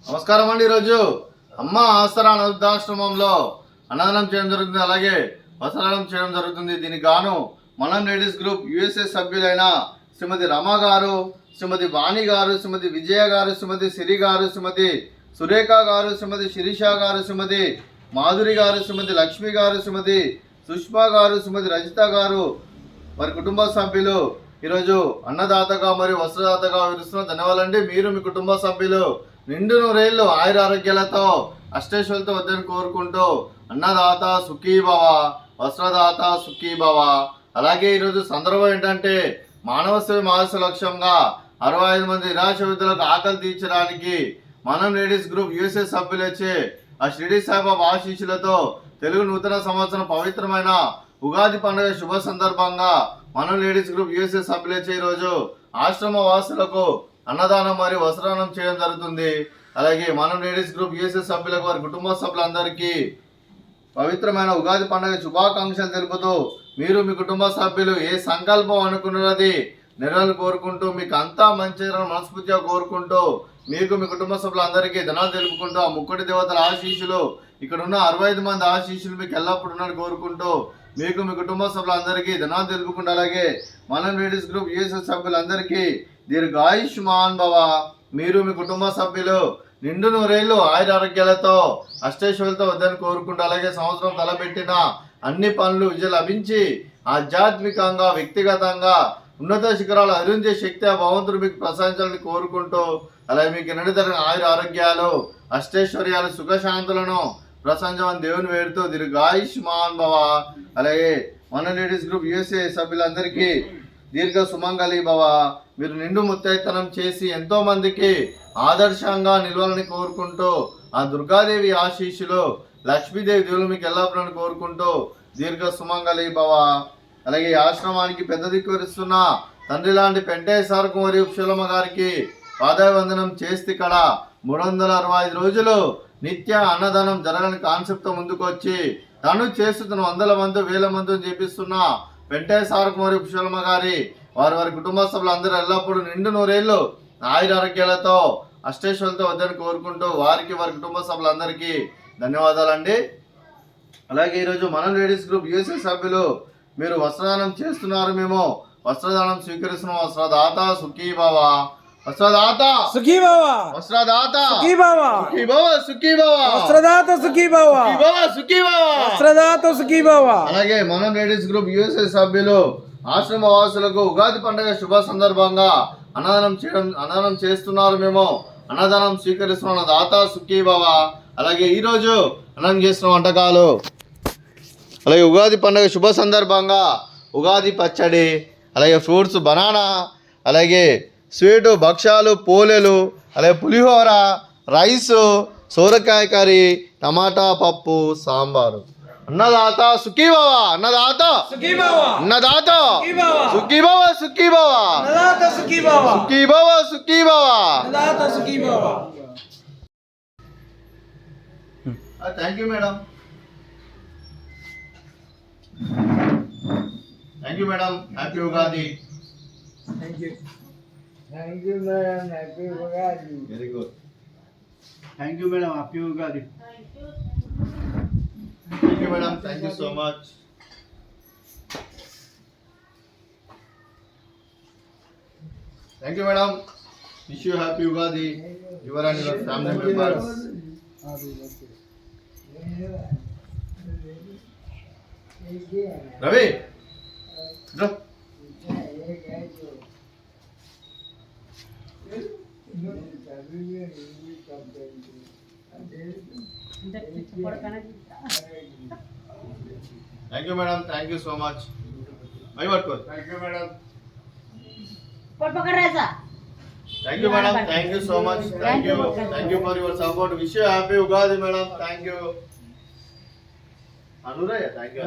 నమస్కారం అండి. ఈరోజు అమ్మ ఆసరా వృద్ధాశ్రమంలో అన్నదానం చేయడం జరుగుతుంది, అలాగే వస్త్రదానం చేయడం జరుగుతుంది. దీనికి గాను మనం లేడీస్ గ్రూప్ యుఎస్ఏ సభ్యులైన శ్రీమతి రమ గారు, శ్రీమతి వాణి గారు, శ్రీమతి విజయ గారు, శ్రీమతి సిరి గారు, శ్రీమతి సురేఖ గారు, శ్రీమతి శిరీష గారు, శ్రీమతి మాధురి గారు, శ్రీమతి లక్ష్మి గారు, శ్రీమతి సుష్మా గారు, శ్రీమతి రజిత గారు వారి కుటుంబ సభ్యులు ఈరోజు అన్నదాతగా మరియు వస్త్రదాతగా వివరిస్తున్న ధన్యవాదాలండి. మీరు మీ కుటుంబ సభ్యులు నిండు నూరేళ్లు ఆయుర ఆరోగ్యాలతో అష్టేశ్వరులతో వద్దని కోరుకుంటూ అన్నదాత సుఖీభవ, వస్త్రదాత సుఖీభవ. అలాగే ఈరోజు సందర్భం ఏంటంటే మానవ సేవ మానస లక్ష్యంగా 65 మంది నిరాశ విధులకు ఆకలి తీర్చడానికి మనం లేడీస్ గ్రూప్ యుఎస్ఏ సభ్యులొచ్చే ఆ షిరిడి సాయిబాబా ఆశీస్సులతో తెలుగు నూతన సంవత్సరం పవిత్రమైన ఉగాది పండుగ శుభ సందర్భంగా మనం లేడీస్ గ్రూప్ యుఎస్ఏ సభ్యులొచ్చే ఈరోజు ఆశ్రమ వాసులకు అన్నదానం మరియు వస్త్రదానం చేయడం జరుగుతుంది. అలాగే మనం లేడీస్ గ్రూప్ యుఎస్ఏ సభ్యులకు వారి కుటుంబ సభ్యులందరికీ పవిత్రమైన ఉగాది పండుగ శుభాకాంక్షలు తెలుపుతూ మీరు మీ కుటుంబ సభ్యులు ఏ సంకల్పం అనుకున్నది నెరవేరు కోరుకుంటూ మీకు అంతా మంచి మనస్ఫూర్తిగా కోరుకుంటూ మీకు మీ కుటుంబ సభ్యులందరికీ ధనాలు తెలుపుకుంటూ ఆ ముక్కటి దేవతల ఆశీస్సులు ఇక్కడ ఉన్న 65 మంది ఆశీస్సులు మీకు ఎల్లప్పుడూ ఉన్నది కోరుకుంటూ మీకు మీ కుటుంబ సభ్యులందరికీ ధనాలు తెలుపుకుంటూ అలాగే మనం లేడీస్ గ్రూప్ యుఎస్ఏ సభ్యులందరికీ దీర్ఘాయుష్మాన్ భవ. మీరు మీ కుటుంబ సభ్యులు నిండు నూరేళ్లు ఆయుర ఆరోగ్యాలతో అష్టేశ్వరులతో వద్దని కోరుకుంటూ అలాగే సంవత్సరం తలపెట్టిన అన్ని పనులు విజయం లభించి ఆధ్యాత్మికంగా వ్యక్తిగతంగా ఉన్నత శిఖరాలు అధిరించే శక్తి ఆ భగవంతుడు మీకు ప్రసాదించాలని కోరుకుంటూ అలాగే మీకు నిండుతర ఆయుర ఆరోగ్యాలు అష్టైశ్వర్యాలు సుఖశాంతులను ప్రసాదించమని దేవుని వేడుతూ దీర్ఘాయుష్మాన్ భవ. అలాగే మన లేడీస్ గ్రూప్ యుఎస్ఏ సభ్యులందరికీ దీర్ఘ సుమంగళి భవ. మీరు నిండు ముత్తైతనం చేసి ఎంతో మందికి ఆదర్శంగా నిలవాలని కోరుకుంటూ ఆ దుర్గాదేవి ఆశీస్సులు లక్ష్మీదేవి దేవులు మీకు ఎల్లప్పుడూ కోరుకుంటూ దీర్ఘ సుమంగళి భవ. అలాగే ఆశ్రమానికి పెద్ద దిక్కువరిస్తున్న తండ్రి లాంటి పెంటేశ్వరకు మరియు పుష్పలమ్మ గారికి పాదాభివందనం చేస్తే ఇక్కడ 365 రోజులు నిత్య అన్నదానం జరగని కాన్సెప్ట్ ముందుకు వచ్చి తను చేస్తున్న 100 మంది 1000 మంది చేపిస్తున్న పెంటేశ్వరకు మరియు పుష్పలమ్మ గారి వారి కుటుంబ సభ్యులందరూ ఎల్లప్పుడూ నిండు నూరేళ్లు ఆయుర ఆరోగ్యాలతో అష్టేశ్వరులతో వద్దని కోరుకుంటూ వారికి వారి కుటుంబ సభ్యులందరికీ ధన్యవాదాలండి. అలాగే ఈరోజు మనం లేడీస్ గ్రూప్ యుఎస్ఏ సభ్యులు మీరు వస్త్రదానం చేస్తున్నారు, మేము వస్త్రదానం స్వీకరిస్తున్నాం. వస్త్రదాత సుఖీభవ, వస్త్రదాత సుఖీభవ, వస్త్రదాత సుఖీభవ, సుఖీభవ సుఖీభవ, వస్త్రదాత సుఖీభవ, సుఖీభవ సుఖీభవ, వస్త్రదాత సుఖీభవ. అలాగే మనం లేడీస్ గ్రూప్ యుఎస్ఏ సభ్యులు ఆశ్రమ వాసులకు ఉగాది పండుగ శుభ సందర్భంగా అన్నదానం చేస్తున్నారు, మేము అన్నదానం స్వీకరిస్తున్న దాత సుఖీభవ. అలాగే ఈరోజు అన్నం చేస్తున్న వంటకాలు అలాగే ఉగాది పండుగ శుభ సందర్భంగా ఉగాది పచ్చడి, అలాగే ఫ్రూట్స్ బనానా, అలాగే స్వీటు భక్ష్యాలు పోలేలు, అలాగే పులిహోర, రైసు, సోరకాయ కర్రీ, టమాటా పప్పు, సాంబారు. అన్నదాత సుఖీభవ, అన్నదాత సుఖీభవ, అన్నదాత సుఖీభవ, సుఖీభవ, అన్నదాత సుఖీభవ, సుఖీభవ సుఖీభవ, అన్నదాత సుఖీభవ. Thank you madam. Thank you madam. Happy Ugadi. Thank you madam. Happy Ugadi. Very good. Thank you madam. Happy Ugadi. Thank you madam. Thank you so much. Thank you madam. Wish you happy Ugadi. Your and your family members. Ravi thank you madam. Thank you so much. మై పట్టుకో. Thank you madam. Thank you madam. Thank you so much. Thank you for your support. Wish you happy Ugadi madam. Thank you. Anurayya thank you.